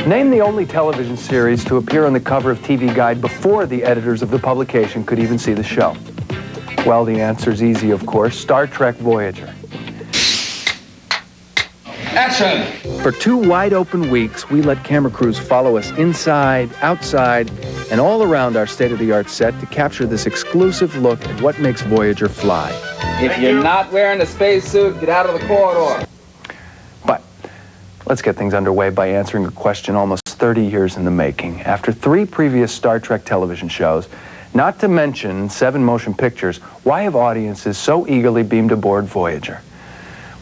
Name the only television series to appear on the cover of TV Guide before the editors of the publication could even see the show. Well, the answer's easy, of course. Star Trek Voyager. Action! For 2 wide-open weeks, we let camera crews follow us inside, outside, and all around our state-of-the-art set to capture this exclusive look at what makes Voyager fly. If you're not wearing a spacesuit, get out of the corridor. But let's get things underway by answering a question almost 30 years in the making. After 3 previous Star Trek television shows, not to mention 7 motion pictures, why have audiences so eagerly beamed aboard Voyager?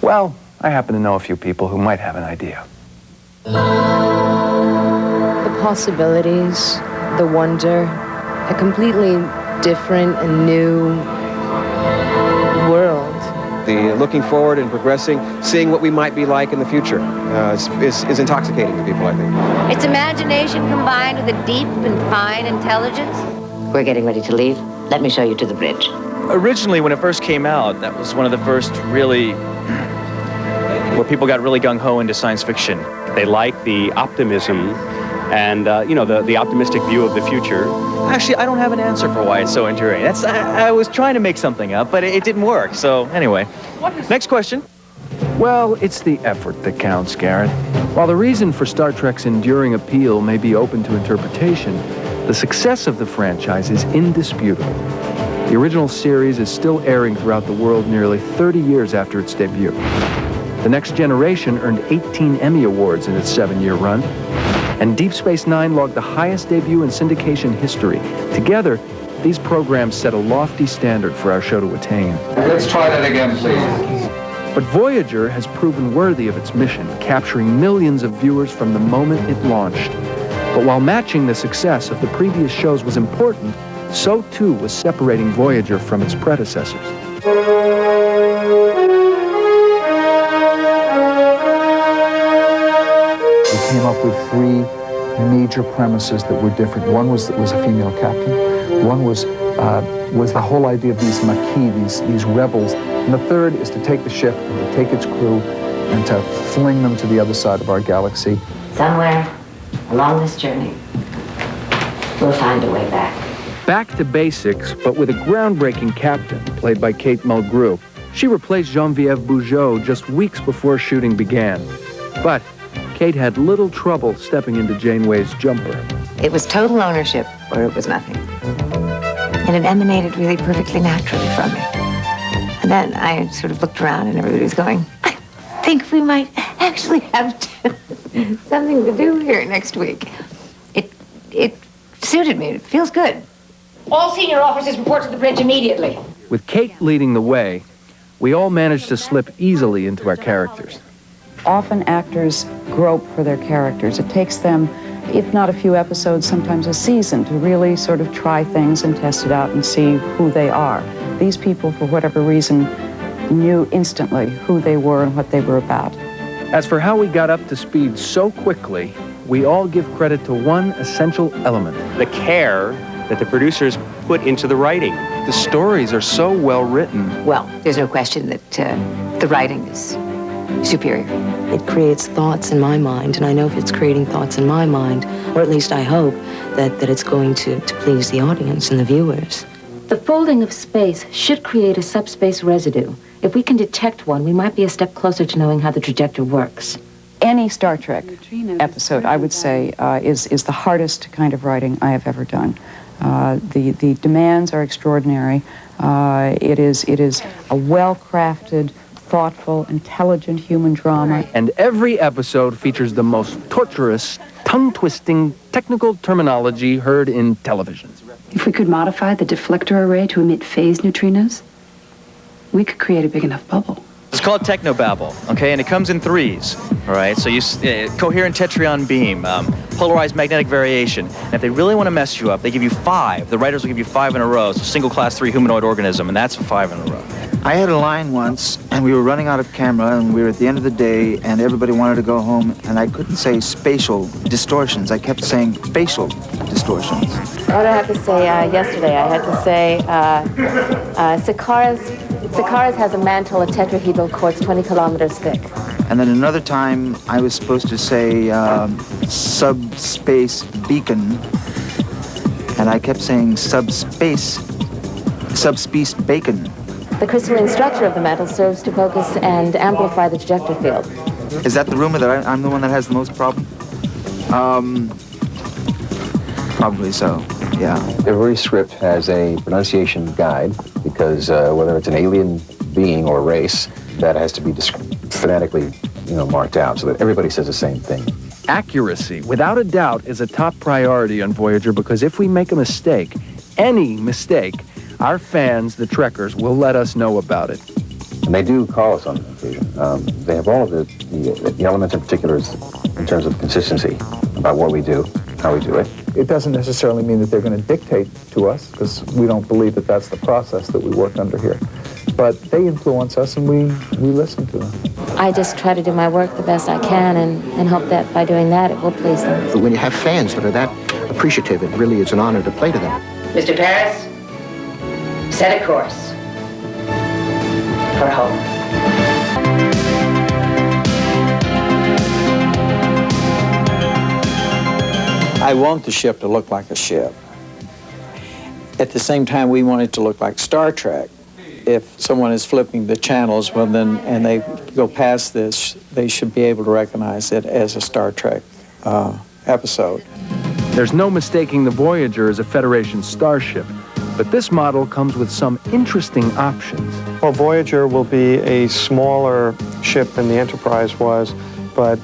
Well, I happen to know a few people who might have an idea. The possibilities, the wonder, a completely different and new world. The looking forward and progressing, seeing what we might be like in the future is intoxicating to people, I think. It's imagination combined with a deep and fine intelligence. We're getting ready to leave. Let me show you to the bridge. Originally, when it first came out, that was one of the first really, where people got really gung-ho into science fiction. They like the optimism and, the optimistic view of the future. Actually, I don't have an answer for why it's so enduring. I was trying to make something up, but it didn't work. So anyway, next question. Well, it's the effort that counts, Garrett. While the reason for Star Trek's enduring appeal may be open to interpretation, the success of the franchise is indisputable. The original series is still airing throughout the world nearly 30 years after its debut. The Next Generation earned 18 Emmy Awards in its 7-year run, and Deep Space Nine logged the highest debut in syndication history. Together, these programs set a lofty standard for our show to attain. Let's try that again, please. But Voyager has proven worthy of its mission, capturing millions of viewers from the moment it launched. But while matching the success of the previous shows was important, so too was separating Voyager from its predecessors. We came up with 3 major premises that were different. One was a female captain. One was the whole idea of these Maquis, these rebels. And the third is to take the ship and to take its crew and to fling them to the other side of our galaxy. Somewhere along this journey, we'll find a way back. Back to basics, but with a groundbreaking captain, played by Kate Mulgrew. She replaced Geneviève Bujold just weeks before shooting began. But Kate had little trouble stepping into Janeway's jumper. It was total ownership, or it was nothing. And it emanated really perfectly naturally from me. And then I sort of looked around and everybody was going, I think we might actually have something to do here next week. It suited me. It feels good. All senior officers report to the bridge immediately. With Kate leading the way, we all managed to slip easily into our characters. Often actors grope for their characters. It takes them, if not a few episodes, sometimes a season to really sort of try things and test it out and see who they are. These people, for whatever reason, knew instantly who they were and what they were about. As for how we got up to speed so quickly, we all give credit to one essential element. The care that the producers put into the writing. The stories are so well written. Well, there's no question that the writing is superior. It creates thoughts in my mind, and I know if it's creating thoughts in my mind, or at least I hope, that it's going to please the audience and the viewers. The folding of space should create a subspace residue. If we can detect one, we might be a step closer to knowing how the trajectory works. Any Star Trek episode, I would say, is the hardest kind of writing I have ever done. The demands are extraordinary. It is a well-crafted, thoughtful, intelligent human drama. And every episode features the most torturous, tongue-twisting technical terminology heard in television. If we could modify the deflector array to emit phase neutrinos, we could create a big enough bubble. It's called technobabble, okay? And it comes in 3s, all right? So you coherent tetryon beam, polarized magnetic variation. And if they really want to mess you up, they give you 5. The writers will give you 5 in a row. So single class 3 humanoid organism, and that's 5 in a row. I had a line once, and we were running out of camera, and we were at the end of the day, and everybody wanted to go home, and I couldn't say spatial distortions. I kept saying facial distortions. What did I have to say yesterday? I had to say Sikaris has a mantle of tetrahedral quartz 20 kilometers thick. And then another time, I was supposed to say subspace beacon, and I kept saying subspace bacon. The crystalline structure of the metal serves to focus and amplify the trajector field. Is that the rumor that I'm the one that has the most problem? Probably so, yeah. Every script has a pronunciation guide because whether it's an alien being or race, that has to be phonetically, marked out so that everybody says the same thing. Accuracy, without a doubt, is a top priority on Voyager because if we make a mistake, any mistake, our fans, the Trekkers, will let us know about it. And they do call us on occasion. They have all of the elements in particular in terms of consistency about what we do, how we do it. It doesn't necessarily mean that they're going to dictate to us, because we don't believe that that's the process that we work under here. But they influence us, and we listen to them. I just try to do my work the best I can and hope that by doing that, it will please them. When you have fans that are that appreciative, it really is an honor to play to them. Mr. Paris, set a course for home. I want the ship to look like a ship. At the same time, we want it to look like Star Trek. If someone is flipping the channels, well then, and they go past this, they should be able to recognize it as a Star Trek episode. There's no mistaking the Voyager as a Federation starship, but this model comes with some interesting options. Well, Voyager will be a smaller ship than the Enterprise was, but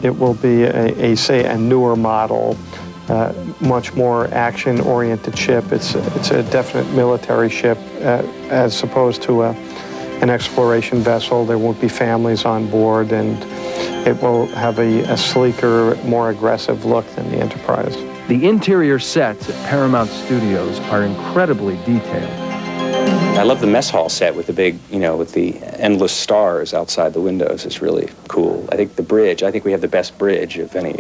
it will be a newer model, much more action-oriented ship. It's a definite military ship as opposed to an exploration vessel. There won't be families on board, and it will have a sleeker, more aggressive look than the Enterprise. The interior sets at Paramount Studios are incredibly detailed. I love the mess hall set with the big, with the endless stars outside the windows. It's really cool. I think the bridge, I think we have the best bridge of any,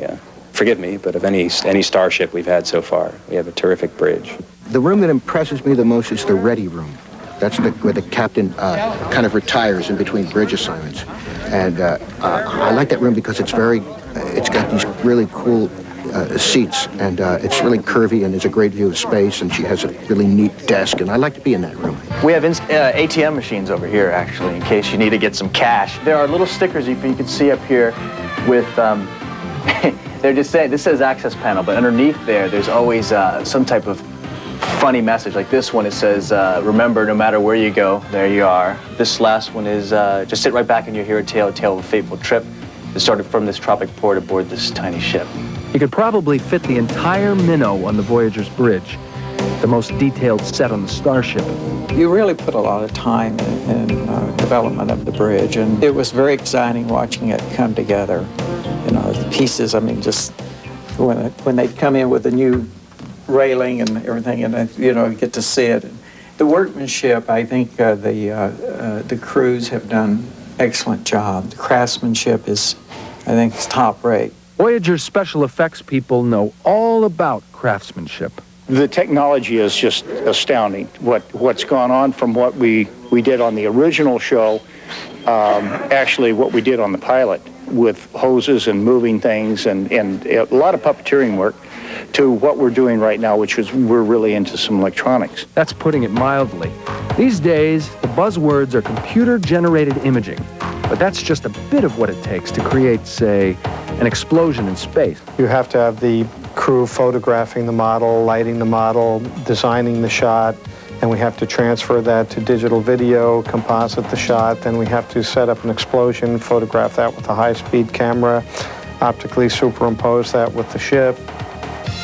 forgive me, but of any starship we've had so far. We have a terrific bridge. The room that impresses me the most is the ready room. That's where the captain kind of retires in between bridge assignments. And I like that room because it's got these really cool seats, and it's really curvy, and there's a great view of space, and she has a really neat desk, and I like to be in that room. We have ATM machines over here, actually, in case you need to get some cash. There are little stickers you can see up here with, they're just saying, this says access panel, but underneath there's always some type of funny message. Like this one, it says, remember, no matter where you go, there you are. This last one is, just sit right back and you'll hear a tale of a fateful trip that started from this tropic port aboard this tiny ship. You could probably fit the entire minnow on the Voyager's bridge, the most detailed set on the starship. You really put a lot of time in development of the bridge, and it was very exciting watching it come together. The pieces, I mean, just when they'd come in with a new railing and everything, and you get to see it. The workmanship, I think the crews have done excellent job. The craftsmanship is top rate. Voyager's special effects people know all about craftsmanship. The technology is just astounding. What's gone on from what we did on the original show, actually what we did on the pilot with hoses and moving things and a lot of puppeteering work, to what we're doing right now, which is we're really into some electronics. That's putting it mildly. These days, the buzzwords are computer-generated imaging, but that's just a bit of what it takes to create, say, an explosion in space. You have to have the crew photographing the model, lighting the model, designing the shot, and we have to transfer that to digital video, composite the shot, then we have to set up an explosion, photograph that with a high-speed camera, optically superimpose that with the ship.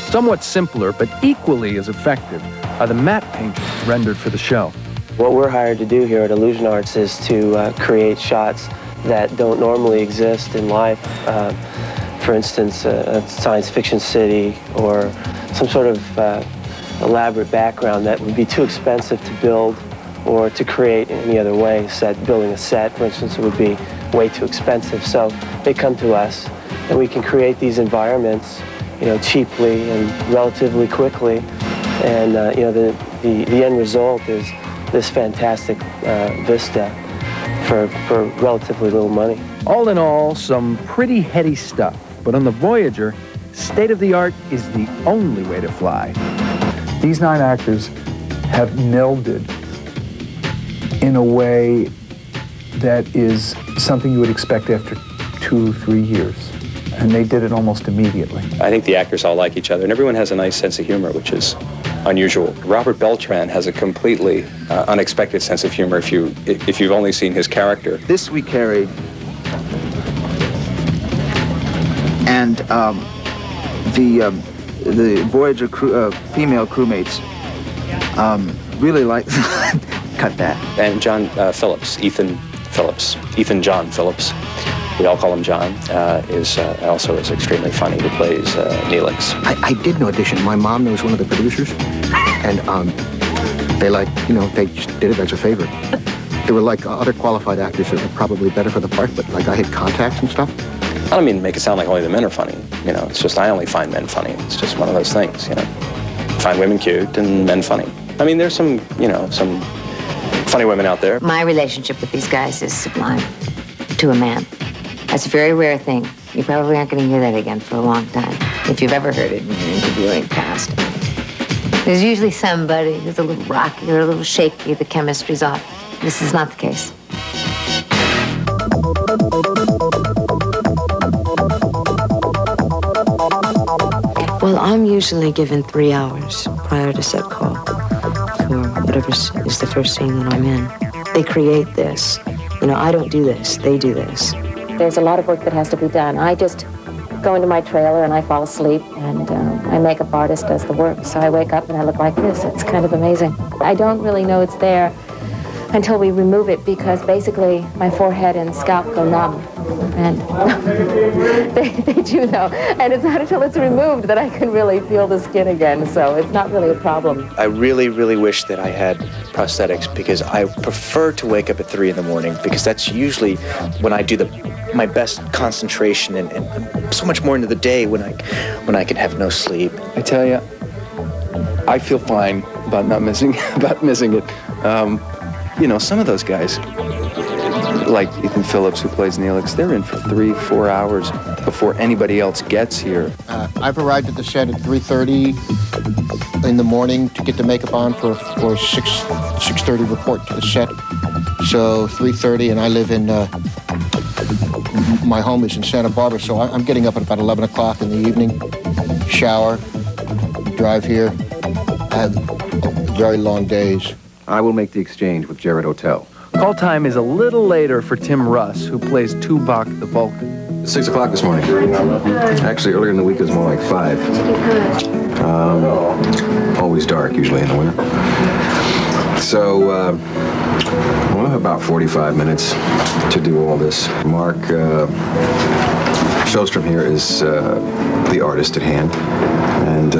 Somewhat simpler, but equally as effective, are the matte paintings rendered for the show. What we're hired to do here at Illusion Arts is to create shots that don't normally exist in life. For instance, a science fiction city or some sort of elaborate background that would be too expensive to build or to create in any other way. Building a set, for instance, would be way too expensive. So they come to us, and we can create these environments, cheaply and relatively quickly. And the end result is this fantastic vista for relatively little money. All in all, some pretty heady stuff. But on the Voyager, state-of-the-art is the only way to fly. These 9 actors have melded in a way that is something you would expect after 2-3 years. And they did it almost immediately. I think the actors all like each other, and everyone has a nice sense of humor, which is unusual. Robert Beltran has a completely unexpected sense of humor if you've only seen his character. This we carried, and the Voyager crew, female crewmates really like cut that. And John Phillips, Ethan John Phillips, we all call him John, is also extremely funny, who plays Neelix. I did an audition. My mom knows one of the producers, and they just did it as a favor. There were like other qualified actors that were probably better for the part, but like I had contacts and stuff. I don't mean to make it sound like only the men are funny. It's just I only find men funny. It's just one of those things. Find women cute and men funny. I mean, there's some funny women out there. My relationship with these guys is sublime to a man. That's a very rare thing. You probably aren't going to hear that again for a long time, if you've ever heard it in your interviewing past. There's usually somebody who's a little rocky or a little shaky, the chemistry's off. This is not the case. Well, I'm usually given 3 hours prior to set call for whatever is the first scene that I'm in. They create this. I don't do this. They do this. There's a lot of work that has to be done. I just go into my trailer and I fall asleep, and my makeup artist does the work. So I wake up and I look like this. It's kind of amazing. I don't really know it's there until we remove it, because basically my forehead and scalp go numb. And they do though. And it's not until it's removed that I can really feel the skin again. So it's not really a problem. I really, really wish that I had prosthetics, because I prefer to wake up at 3 in the morning, because that's usually when I do my best concentration and so much more into the day when I can have no sleep. I tell you, I feel fine about not missing it. Some of those guys, like Ethan Phillips, who plays Neelix, they're in for 3-4 hours before anybody else gets here. I've arrived at the set at 3:30 in the morning to get the makeup on for 6:30 report to the set. So 3:30, and I live in, my home is in Santa Barbara, so I'm getting up at about 11 o'clock in the evening, shower, drive here. I have very long days. I will make the exchange with Jared Hotel. Call time is a little later for Tim Russ, who plays Tuvok the Vulcan. 6 o'clock this morning. Actually, earlier in the week it was more like 5. Always dark, usually in the winter. So, about 45 minutes to do all this. Mark Shostrom here is the artist at hand, and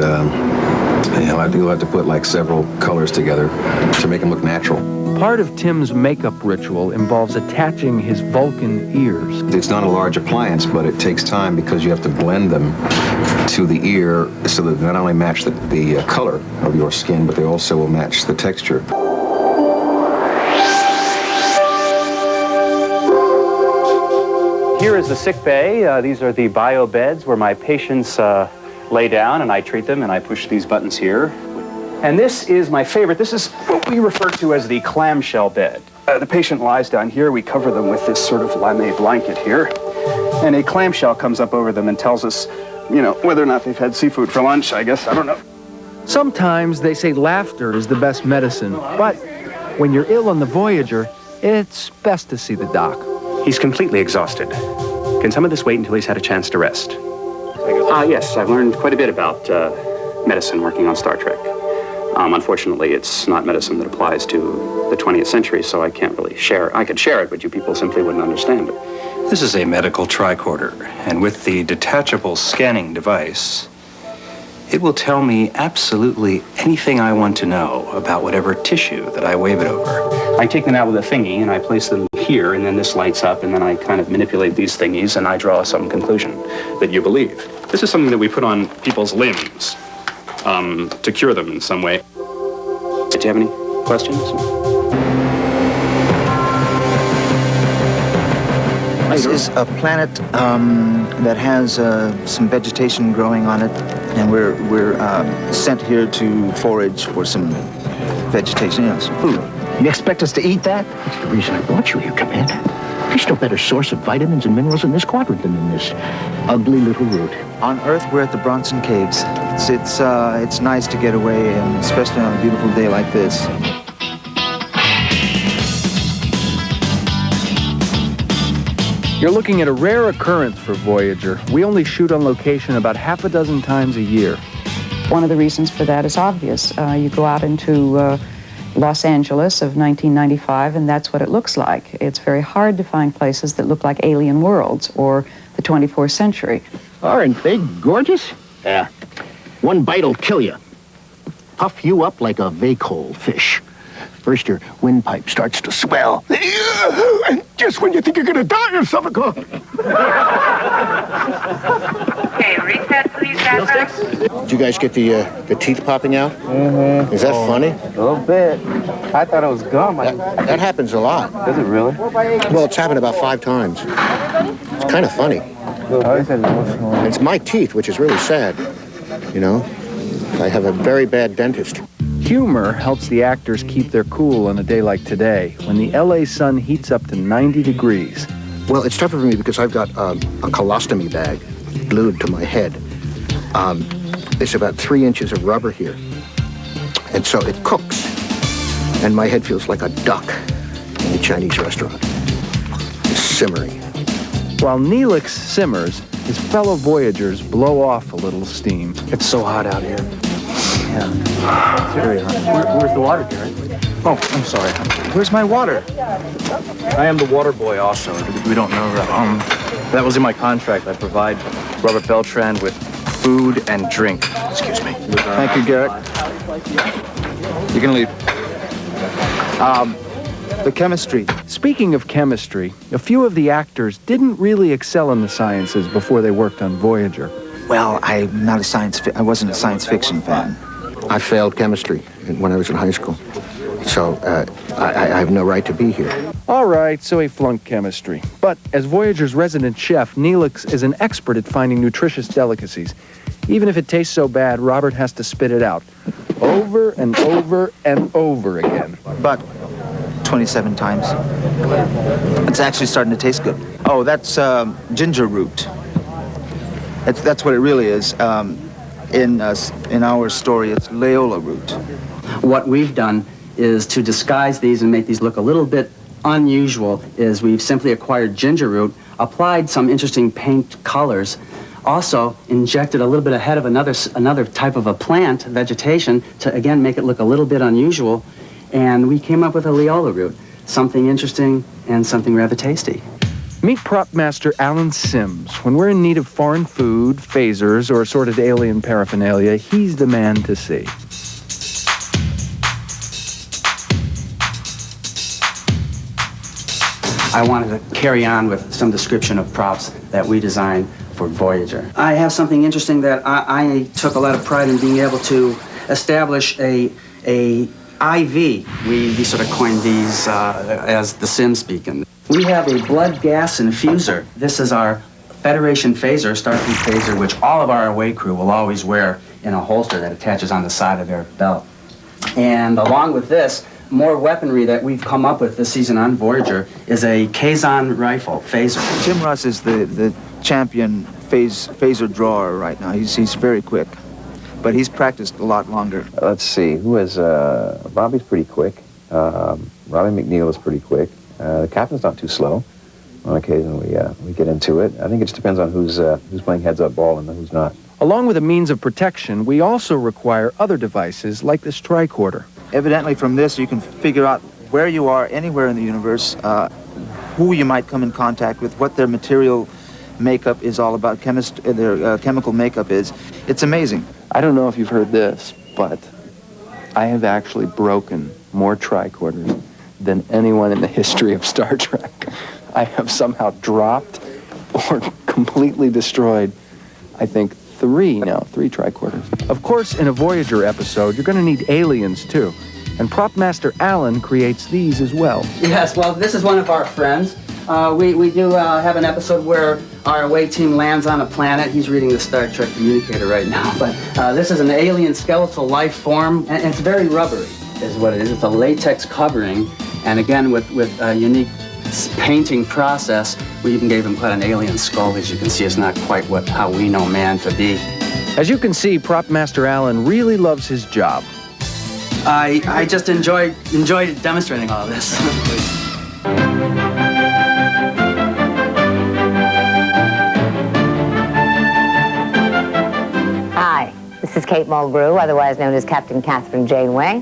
you'll have to put like several colors together to make him look natural. Part of Tim's makeup ritual involves attaching his Vulcan ears. It's not a large appliance, but it takes time because you have to blend them to the ear so that they not only match the color of your skin, but they also will match the texture. Here is the sick bay. These are the bio beds where my patients lay down and I treat them, and I push these buttons here. And this is my favorite. This is what we refer to as the clamshell bed. The patient lies down here. We cover them with this sort of lame blanket here. And a clamshell comes up over them and tells us, whether or not they've had seafood for lunch, I guess. I don't know. Sometimes they say laughter is the best medicine, but when you're ill on the Voyager, it's best to see the doc. He's completely exhausted. Can some of this wait until he's had a chance to rest? Yes, I've learned quite a bit about medicine working on Star Trek. Unfortunately, it's not medicine that applies to the 20th century, so I can't really share. I could share it, but you people simply wouldn't understand it. This is a medical tricorder, and with the detachable scanning device, it will tell me absolutely anything I want to know about whatever tissue that I wave it over. I take them out with a thingy, and I place them here, and then this lights up, and then I kind of manipulate these thingies, and I draw some conclusion that you believe. This is something that we put on people's limbs to cure them in some way. Do you have any questions? This is a planet that has some vegetation growing on it, and we're sent here to forage for some vegetation, some food. You expect us to eat that? That's the reason I brought you here, Commander. There's no better source of vitamins and minerals in this quadrant than in this ugly little root. On Earth, we're at the Bronson Caves. It's nice to get away, and especially on a beautiful day like this. You're looking at a rare occurrence for Voyager. We only shoot on location about half a dozen times a year. One of the reasons for that is obvious. You go out into Los Angeles of 1995, and that's what it looks like. It's very hard to find places that look like alien worlds or the 24th century. Aren't they gorgeous? Yeah. One bite'll kill you. Puff you up like a vacole fish. First, your windpipe starts to swell. And just when you think you're going to die of suffocation. Okay, reset, please, Admiral. Did you guys get the teeth popping out? Mm-hmm. Is that funny? A little bit. I thought it was gum. That happens a lot. Does it really? Well, it's happened about 5 times. It's kind of funny. It's my teeth, which is really sad. You know, I have a very bad dentist. Humor helps the actors keep their cool on a day like today, when the LA sun heats up to 90 degrees. Well, it's tougher for me because I've got a colostomy bag glued to my head. There's about 3 inches of rubber here. And so it cooks. And my head feels like a duck in a Chinese restaurant. It's simmering. While Neelix simmers, his fellow Voyagers blow off a little steam. It's so hot out here. Yeah. It's very hot. Where's the water, Garrett? Oh, I'm sorry. Where's my water? I am the water boy also. We don't know that. That was in my contract. I provide Robert Beltran with food and drink. Excuse me. Thank you, Garrett. You can leave. The chemistry. Speaking of chemistry, a few of the actors didn't really excel in the sciences before they worked on Voyager. Well, I wasn't a science fiction fan. I failed chemistry when I was in high school. So I have no right to be here. All right, so he flunked chemistry. But as Voyager's resident chef, Neelix is an expert at finding nutritious delicacies. Even if it tastes so bad, Robert has to spit it out. Over and over and over again. But 27 times. It's actually starting to taste good. Oh, that's ginger root. That's what it really is. In our story, it's Leola root. What we've done is to disguise these and make these look a little bit unusual is we've simply acquired ginger root, applied some interesting paint colors, also injected a little bit ahead of another type of a plant, vegetation, to again make it look a little bit unusual, and we came up with a Leola root, something interesting and something rather tasty. Meet prop master Alan Sims. When we're in need of foreign food, phasers, or assorted alien paraphernalia, he's the man to see. I wanted to carry on with some description of props that we designed for Voyager. I have something interesting that I took a lot of pride in being able to establish a IV. We sort of coined these as the Sims speaking. We have a blood gas infuser. This is our Federation phaser, Starfleet phaser, which all of our away crew will always wear in a holster that attaches on the side of their belt. And along with this, more weaponry that we've come up with this season on Voyager is a Kazon rifle phaser. Tim Russ is the champion phaser drawer right now. He's very quick, but he's practiced a lot longer. Let's see, who is, Robbie's pretty quick. Robbie McNeil is pretty quick. The captain's not too slow. On occasion, we get into it. I think it just depends on who's playing heads-up ball and who's not. Along with a means of protection, we also require other devices like this tricorder. Evidently, from this, you can figure out where you are anywhere in the universe, who you might come in contact with, what their material makeup is all about, their chemical makeup is. It's amazing. I don't know if you've heard this, but I have actually broken more tricorders than anyone in the history of Star Trek. I have somehow dropped or completely destroyed, I think, three tricorders. Of course, in a Voyager episode, you're going to need aliens, too. And prop master Alan creates these as well. Yes, well, this is one of our friends. We do have an episode where our away team lands on a planet. He's reading the Star Trek communicator right now. But this is an alien skeletal life form, and it's very rubbery, is what it is. It's a latex covering, and again, with a unique painting process, we even gave him quite an alien skull. As you can see, it's not quite how we know man to be. As you can see, Prop Master Allen really loves his job. I just enjoyed demonstrating all this. Hi, this is Kate Mulgrew, otherwise known as Captain Catherine Janeway,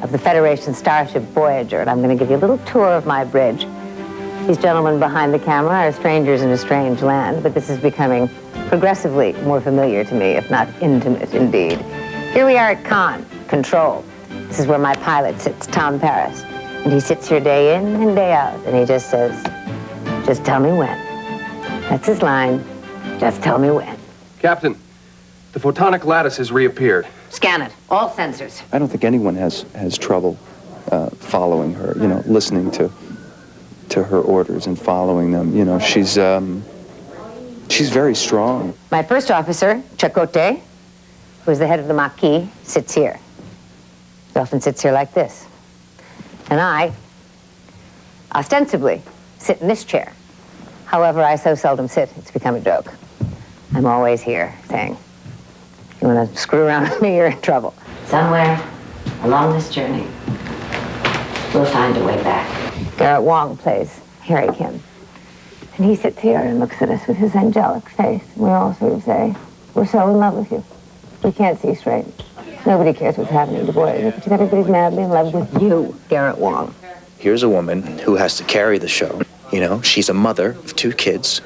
of the Federation starship Voyager, and I'm going to give you a little tour of my bridge. These gentlemen behind the camera are strangers in a strange land, but this is becoming progressively more familiar to me, if not intimate indeed. Here we are at Control. This is where my pilot sits, Tom Paris. And he sits here day in and day out, and he just says, just tell me when. That's his line, just tell me when. Captain, the photonic lattice has reappeared. Scan it, all sensors. I don't think anyone has trouble following her, listening to her orders and following them. She's very strong. My first officer, Chakotay, who is the head of the Maquis, sits here. He often sits here like this. And I, ostensibly, sit in this chair. However, I so seldom sit, it's become a joke. I'm always here saying, you want to screw around with me, you're in trouble. Somewhere along this journey, we'll find a way back. Garrett Wang plays Harry Kim. And he sits here and looks at us with his angelic face. And we all sort of say, we're so in love with you. We can't see straight. Nobody cares what's happening to Voyager, but everybody's madly in love with you, Garrett Wang. Here's a woman who has to carry the show. She's a mother of 2 kids.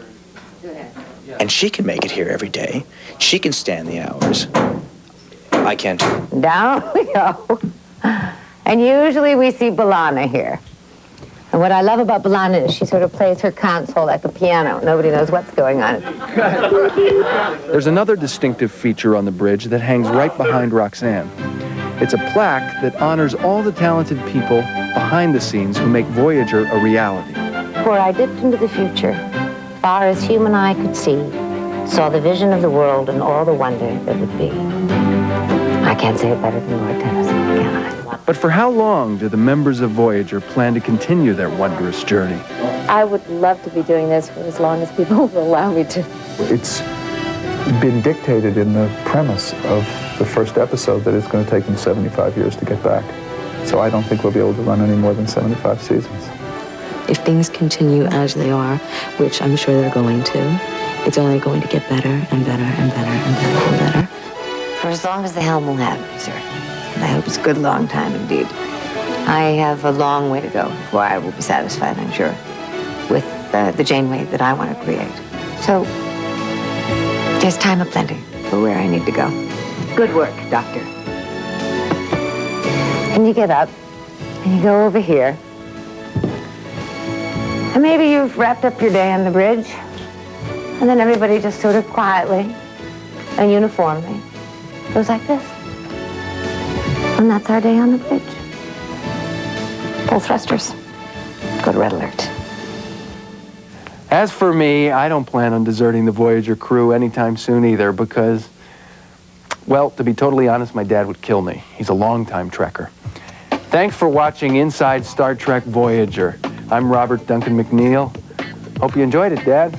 And she can make it here every day. She can stand the hours. I can't. Down we go. And usually we see B'Elanna here. And what I love about B'Elanna is she sort of plays her console like a piano. Nobody knows what's going on. There's another distinctive feature on the bridge that hangs right behind Roxanne. It's a plaque that honors all the talented people behind the scenes who make Voyager a reality. For I dipped into the future, far as human eye could see, saw the vision of the world and all the wonder that would be. I can't say it better than Lord Tennyson, can I? But for how long do the members of Voyager plan to continue their wondrous journey? I would love to be doing this for as long as people will allow me to. It's been dictated in the premise of the first episode that it's going to take them 75 years to get back. So I don't think we'll be able to run any more than 75 seasons. If things continue as they are, which I'm sure they're going to, it's only going to get better and better and better and better and better. For as long as the helm will have me, sir. And I hope it's a good long time indeed. I have a long way to go before I will be satisfied, I'm sure, with the Janeway that I want to create. So, there's time aplenty for where I need to go. Good work, Doctor. And you get up, and you go over here, and maybe you've wrapped up your day on the bridge, and then everybody just sort of quietly and uniformly goes like this. And that's our day on the bridge. Full thrusters. Go to red alert. As for me, I don't plan on deserting the Voyager crew anytime soon either because, well, to be totally honest, my dad would kill me. He's a longtime Trekker. Thanks for watching Inside Star Trek Voyager. I'm Robert Duncan McNeil. Hope you enjoyed it, Dad.